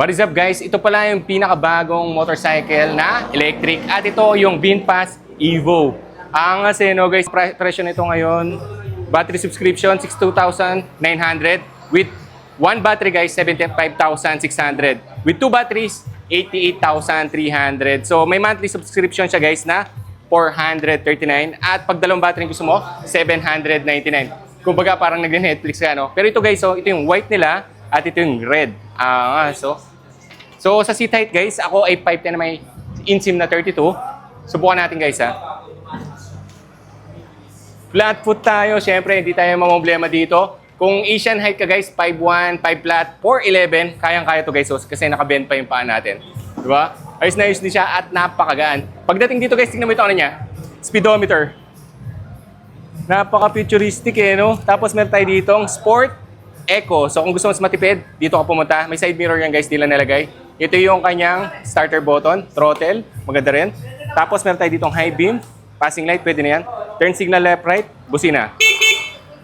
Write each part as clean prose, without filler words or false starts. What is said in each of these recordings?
What is up guys? Ito pala yung pinakabagong motorcycle na electric at ito yung VinFast Evo. Ang kasi no guys, presyo nito ngayon, battery subscription 62,900 with one battery guys 75,600 with two batteries 88,300. So may monthly subscription siya guys na 439 at pag dalawang battery gusto mo 799. Kumbaga parang nagne-Netflix ka no. Pero ito guys, so ito yung white nila at ito yung red. So sa seat height guys, ako ay 5'10 na may insim na 32. Subukan natin guys ha. Flat foot tayo, syempre hindi tayo mamblema dito. Kung Asian height ka guys, 5'1, 5 flat, 4'11, kayang-kaya to guys kasi nakabend pa yung paa natin. Diba? Ayos na ayos din siya at napakagaan. Pagdating dito guys, tingnan mo ito ano niya, speedometer. Napaka-futuristic no? Tapos meron tayo ditong Sport Eco. So kung gusto mo mas matipid, dito ka pumunta. May side mirror yan guys, di lang nalagay. Ito yung kanyang starter button, throttle, maganda rin. Tapos meron tayo ditong high beam, passing light, pwede na yan. Turn signal left, right, busina.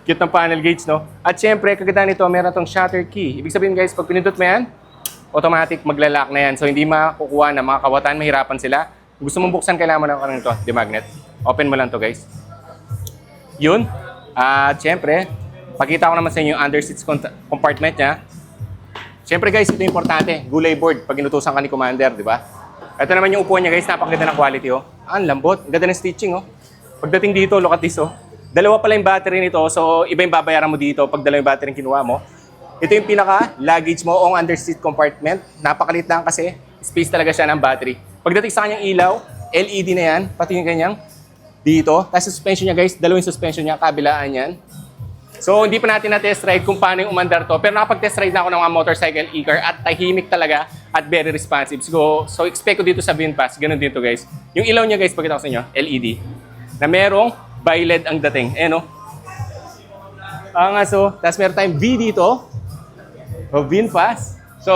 Cute ng panel gauge, no? At syempre, kagandaan nito, meron itong shutter key. Ibig sabihin guys, pag pinindot mo yan, automatic maglalak na yan. So hindi makukuha na mga kawatan, mahirapan sila. Kung gusto mong buksan, kailangan mo ng kanang ito, the magnet. Open mo lang to guys. Yun. At syempre, pakita ko naman sa inyo yung under seats compartment niya. Syempre guys, ito yung importante. Gulay board pag inutusan ka ni Commander, di ba? Ito naman yung upuan niya guys, napakaganda ng quality oh. Ang lambot, ang ganda ng stitching oh. Pagdating dito, look at this oh. Dalawa pala yung battery nito, so iba yung babayaran mo dito pag dalawa yung battery yung kinuha mo. Ito yung pinaka-luggage mo o under seat compartment. Napakalit lang kasi space talaga siya ng battery. Pagdating sa kanyang ilaw, LED na yan, pati yung kanyang dito. Tapos suspension niya guys, dalawang suspension niya, kabilaan yan. So hindi pa natin na-test ride kung paano yung umandar to. Pero nakapag-test ride na ako ng mga motorcycle e-car at tahimik talaga at very responsive. So expect ko dito sa VinFast, ganun dito guys. Yung ilaw niya guys, pakita ko sa inyo, LED. Na merong bi-LED ang dating. No? Tapos meron tayong V dito. O VinFast. So,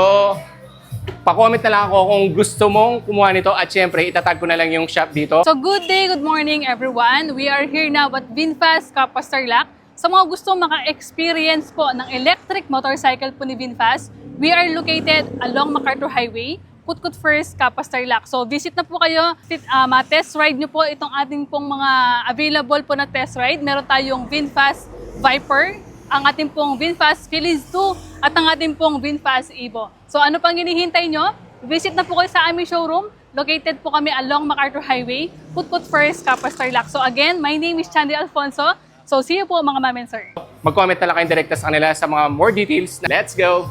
pa-comment na lang ako kung gusto mong kumuha nito at syempre itatag ko na lang yung shop dito. So good day, good morning everyone. We are here now at VinFast Kapwa Tarlac. Sa mga gustong maka-experience po ng electric motorcycle po ni VinFast, we are located along MacArthur Highway, Kutkut First, Kapwa Tarlac. So visit na po kayo, ma-test ride nyo po itong ating pong mga available po na test ride. Meron tayong VinFast Viper, ang ating pong VinFast Philips 2 at ang ating pong VinFast Evo. So ano pang hinihintay nyo? Visit na po kayo sa aming showroom. Located po kami along MacArthur Highway, Kutkut First, Kapwa Tarlac. So again, my name is Chandy Alfonso. So see you po mga ma'am and sir. Mag-comment na lang kayong direkta sa kanila sa mga more details. Let's go!